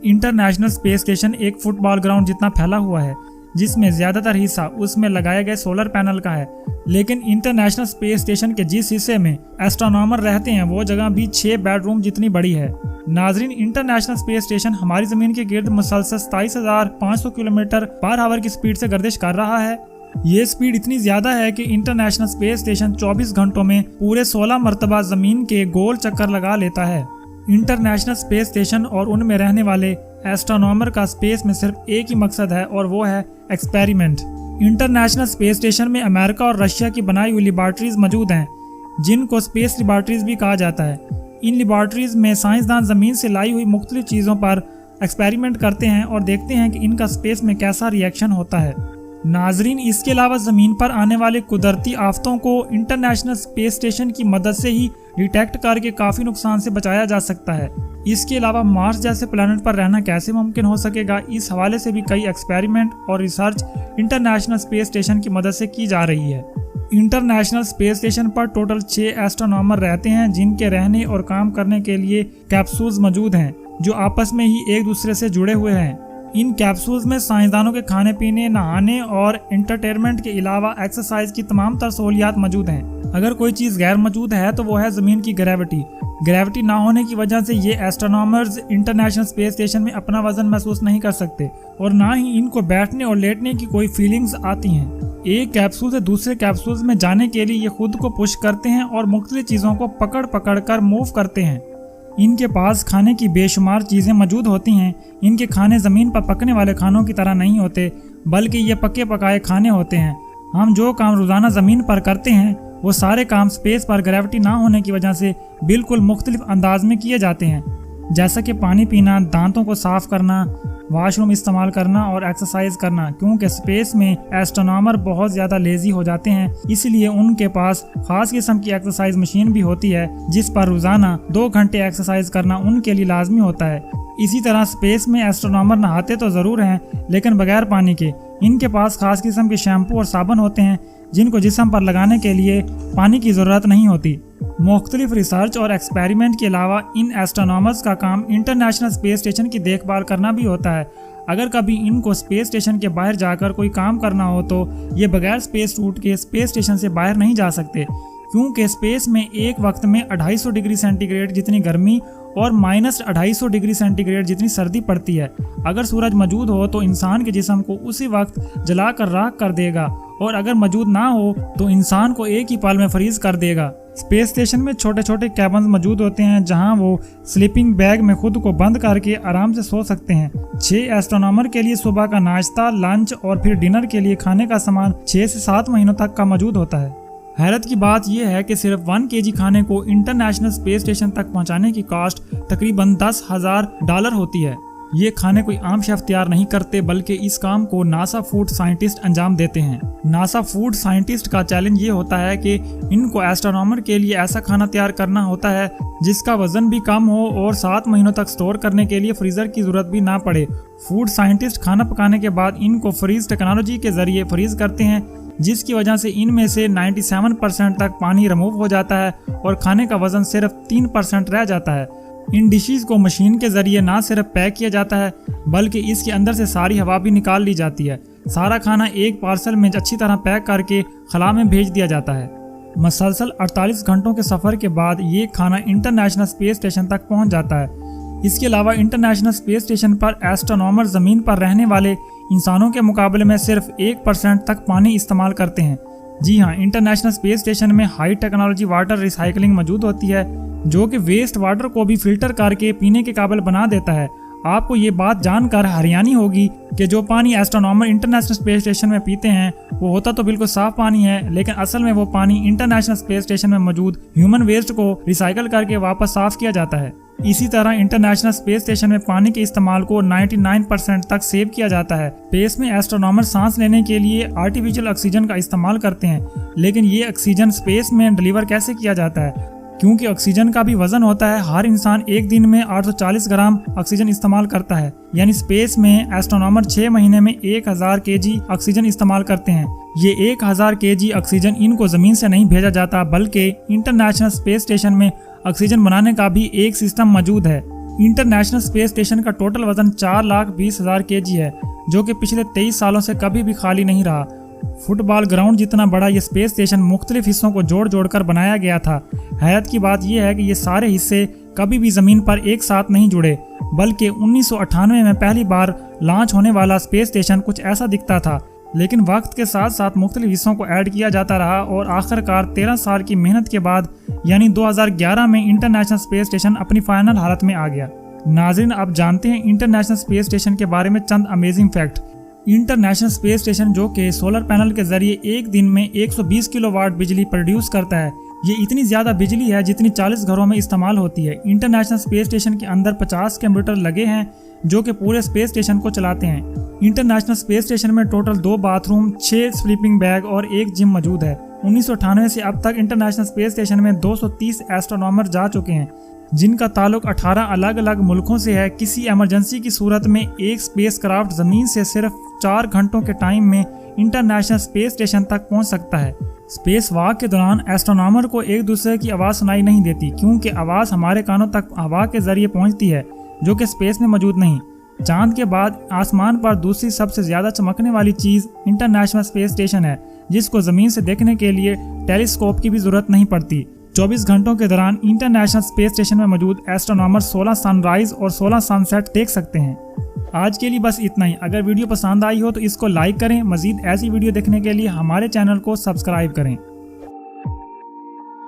International space station एक football ground जितना फैला हुआ है, जिसमें ज्यादातर हिस्सा उसमें लगाए गए सोलर पैनल का है। लेकिन इंटरनेशनल स्पेस स्टेशन के जिस हिस्से में एस्ट्रोनॉमर रहते हैं वो जगह भी 6 बेडरूम जितनी बड़ी है। नाजरीन, इंटरनेशनल स्पेस स्टेशन हमारी जमीन के गिर्द मुसलसल 27,500 किलोमीटर पर आवर की स्पीड से गर्दिश कर रहा है। ये स्पीड इतनी ज्यादा है कि इंटरनेशनल स्पेस स्टेशन 24 घंटों में पूरे 16 मरतबा जमीन के गोल चक्कर लगा लेता है। इंटरनेशनल स्पेस स्टेशन और उनमें रहने वाले एस्ट्रोनॉमर का स्पेस में सिर्फ एक ही मकसद है और वो है एक्सपेरिमेंट। इंटरनेशनल स्पेस स्टेशन में अमेरिका और रशिया की बनाई हुई लेबॉर्ट्रीज मौजूद हैं, जिनको स्पेस लेबॉर्ट्रीज भी कहा जाता है। इन लेबॉर्ट्रीज में साइंसदान जमीन से लाई हुई मुख्तलिफ चीज़ों पर एक्सपेरिमेंट करते हैं और देखते हैं कि इनका स्पेस में कैसा रिएक्शन होता है। नाजरीन, इसके अलावा ज़मीन पर आने वाले कुदरती आफतों को इंटरनेशनल स्पेस स्टेशन की मदद से ही डिटेक्ट करके काफ़ी नुकसान से बचाया जा सकता है। इसके अलावा मार्स जैसे प्लैनेट पर रहना कैसे मुमकिन हो सकेगा, इस हवाले से भी कई एक्सपेरिमेंट और रिसर्च इंटरनेशनल स्पेस स्टेशन की मदद से की जा रही है। इंटरनेशनल स्पेस स्टेशन पर टोटल 6 एस्ट्रोनॉमर रहते हैं, जिनके रहने और काम करने के लिए कैप्सूल्स मौजूद हैं जो आपस में ही एक दूसरे से जुड़े हुए हैं। इन कैप्सूल्स में साइंसदानों के खाने पीने, नहाने और एंटरटेनमेंट के अलावा एक्सरसाइज की तमाम तर सहूलियात मौजूद हैं। अगर कोई चीज़ गैर मौजूद है तो वो है ज़मीन की ग्रेविटी। ग्रेविटी ना होने की वजह से ये एस्ट्रोनॉमर्स इंटरनेशनल स्पेस स्टेशन में अपना वजन महसूस नहीं कर सकते और ना ही इनको बैठने और लेटने की कोई फीलिंग्स आती हैं। एक कैप्सूल से दूसरे कैप्सूल्स में जाने के लिए ये खुद को पुश करते हैं और मुख्तलिफ चीज़ों को पकड़ पकड़ कर मूव करते हैं। इनके पास खाने की बेशुमार चीज़ें मौजूद होती हैं। इनके खाने ज़मीन पर पकने वाले खानों की तरह नहीं होते, बल्कि ये पके पकाए खाने होते हैं। हम जो काम रोज़ाना ज़मीन पर करते हैं वो सारे काम स्पेस पर ग्रेविटी ना होने की वजह से बिल्कुल मुख्तलिफ अंदाज में किए जाते हैं, जैसा कि पानी पीना, दांतों को साफ करना, वॉशरूम इस्तेमाल करना और एक्सरसाइज करना। क्योंकि स्पेस में एस्ट्रोनॉमर बहुत ज़्यादा लेजी हो जाते हैं, इसलिए उनके पास खास किस्म की एक्सरसाइज मशीन भी होती है जिस पर रोज़ाना 2 घंटे एक्सरसाइज करना उनके लिए लाजमी होता है। इसी तरह स्पेस में एस्ट्रोनॉमर नहाते तो ज़रूर हैं, लेकिन बगैर पानी के। इनके पास खास किस्म के शैम्पू और साबुन होते हैं जिनको जिस्म पर लगाने के लिए पानी की ज़रूरत नहीं होती। मुख्तलिफ रिसर्च और एक्सपेरिमेंट के अलावा इन एस्ट्रोनॉमर्स का काम इंटरनेशनल स्पेस स्टेशन की देखभाल करना भी होता है। अगर कभी इनको स्पेस स्टेशन के बाहर जाकर कोई काम करना हो तो ये बगैर स्पेस सूट के स्पेस स्टेशन से बाहर नहीं जा सकते, क्योंकि स्पेस में एक वक्त में 250 डिग्री सेंटीग्रेड जितनी गर्मी और -250 डिग्री सेंटीग्रेड जितनी सर्दी पड़ती है। अगर सूरज मौजूद हो तो इंसान के जिस्म को उसी वक्त जलाकर राख कर देगा, और अगर मौजूद ना हो तो इंसान को एक ही पल में फ्रीज कर देगा। स्पेस स्टेशन में छोटे छोटे कैबिन्स मौजूद होते हैं जहां वो स्लीपिंग बैग में खुद को बंद करके आराम से सो सकते हैं। 6 एस्ट्रोनॉमर के लिए सुबह का नाश्ता, लंच और फिर डिनर के लिए खाने का सामान 6 से 7 महीनों तक का मौजूद होता है। हैरत की बात यह है कि सिर्फ 1 kg खाने को इंटरनेशनल स्पेस स्टेशन तक पहुंचाने की कॉस्ट तकरीबन $10,000 होती है। ये खाने कोई आम शेफ तैयार नहीं करते, बल्कि इस काम को नासा फूड साइंटिस्ट अंजाम देते हैं। नासा फूड साइंटिस्ट का चैलेंज ये होता है कि इनको एस्ट्रोनॉमर के लिए ऐसा खाना तैयार करना होता है जिसका वजन भी कम हो और 7 महीनों तक स्टोर करने के लिए फ्रीजर की जरूरत भी ना पड़े। फूड साइंटिस्ट खाना पकाने के बाद इनको फ्रीज टेक्नोलॉजी के जरिए फ्रीज करते हैं, जिसकी वजह से इनमें से 97% तक पानी रिमूव हो जाता है और खाने का वजन सिर्फ 3% रह जाता है। इन डिशेस को मशीन के जरिए ना सिर्फ पैक किया जाता है, बल्कि इसके अंदर से सारी हवा भी निकाल ली जाती है। सारा खाना एक पार्सल में अच्छी तरह पैक करके खला में भेज दिया जाता है। मसलसल 48 घंटों के सफ़र के बाद ये खाना इंटरनेशनल स्पेस स्टेशन तक पहुंच जाता है। इसके अलावा इंटरनेशनल स्पेस स्टेशन पर एस्ट्रोनॉमर ज़मीन पर रहने वाले इंसानों के मुकाबले में सिर्फ 1% तक पानी इस्तेमाल करते हैं। जी हाँ, इंटरनेशनल स्पेस स्टेशन में हाई टेक्नोलॉजी वाटर रिसाइकलिंग मौजूद होती है, जो कि वेस्ट वाटर को भी फिल्टर करके पीने के काबिल बना देता है। आपको ये बात जानकर हैरानी होगी कि जो पानी एस्ट्रोनॉमर इंटरनेशनल स्पेस स्टेशन में पीते हैं वो होता तो बिल्कुल साफ पानी है, लेकिन असल में वो पानी इंटरनेशनल स्पेस स्टेशन में मौजूद ह्यूमन वेस्ट को रिसाइकल करके वापस साफ किया जाता है। इसी तरह इंटरनेशनल स्पेस स्टेशन में पानी के इस्तेमाल को 99% तक सेव किया जाता है। स्पेस में एस्ट्रोनॉमर सांस लेने के लिए आर्टिफिशियल ऑक्सीजन का इस्तेमाल करते हैं, लेकिन ये ऑक्सीजन स्पेस में डिलीवर कैसे किया जाता है? क्योंकि ऑक्सीजन का भी वजन होता है। हर इंसान एक दिन में 840 ग्राम ऑक्सीजन इस्तेमाल करता है, यानी स्पेस में एस्ट्रोनॉमर 6 महीने में 1000 kg ऑक्सीजन इस्तेमाल करते हैं। ये 1000 kg ऑक्सीजन इनको जमीन से नहीं भेजा जाता, बल्कि इंटरनेशनल स्पेस स्टेशन में ऑक्सीजन बनाने का भी एक सिस्टम मौजूद है। इंटरनेशनल स्पेस स्टेशन का टोटल वजन 4,20,000 kg है, जो कि पिछले 23 सालों से कभी भी खाली नहीं रहा। फुटबॉल ग्राउंड जितना बड़ा ये स्पेस स्टेशन मुख्तलिफ हिस्सों को जोड़ जोड़ कर बनाया गया था। हैरत की बात यह है कि ये सारे हिस्से कभी भी ज़मीन पर एक साथ नहीं जुड़े, बल्कि 1998 में पहली बार लॉन्च होने वाला स्पेस स्टेशन कुछ ऐसा दिखता था, लेकिन वक्त के साथ साथ मुख्तलिफ हिस्सों को ऐड किया जाता रहा और आखिरकार 13 साल की मेहनत के बाद यानी 2011 में इंटरनेशनल स्पेस स्टेशन अपनी फाइनल हालत में आ गया। नाज़रीन, आप जानते हैं इंटरनेशनल स्पेस स्टेशन के बारे में चंद amazing fact. International space station जो कि सोलर पैनल के जरिए एक दिन में 120 किलोवाट बिजली प्रोड्यूस करता है, ये इतनी ज़्यादा बिजली है जितनी 40 घरों में इस्तेमाल होती है। इंटरनेशनल स्पेस स्टेशन के अंदर 50 कंप्यूटर लगे हैं जो कि पूरे स्पेस स्टेशन को चलाते हैं। इंटरनेशनल स्पेस स्टेशन में टोटल 2 बाथरूम, 6 स्लीपिंग बैग और 1 जिम मौजूद है। 1998 से अब तक इंटरनेशनल स्पेस स्टेशन में 230 एस्ट्रोनॉमर जा चुके हैं, जिनका ताल्लुक 18 अलग अलग मुल्कों से है। किसी इमरजेंसी की सूरत में एक स्पेस क्राफ्ट ज़मीन से सिर्फ 4 घंटों के टाइम में इंटरनेशनल स्पेस स्टेशन तक पहुंच सकता है। स्पेस वॉक के दौरान एस्ट्रोनॉमर को एक दूसरे की आवाज़ सुनाई नहीं देती, क्योंकि आवाज़ हमारे कानों तक हवा के जरिए पहुंचती है, जो कि स्पेस में मौजूद नहीं। चांद के बाद आसमान पर दूसरी सबसे ज़्यादा चमकने वाली चीज़ इंटरनेशनल स्पेस स्टेशन है, जिसको ज़मीन से देखने के लिए टेलीस्कोप की भी ज़रूरत नहीं पड़ती। 24 घंटों के दौरान इंटरनेशनल स्पेस स्टेशन में मौजूद एस्ट्रोनॉमर 16 सनराइज और 16 सनसेट देख सकते हैं। आज के लिए बस इतना ही। अगर वीडियो पसंद आई हो तो इसको लाइक करें। मज़ीद ऐसी वीडियो देखने के लिए हमारे चैनल को सब्सक्राइब करें।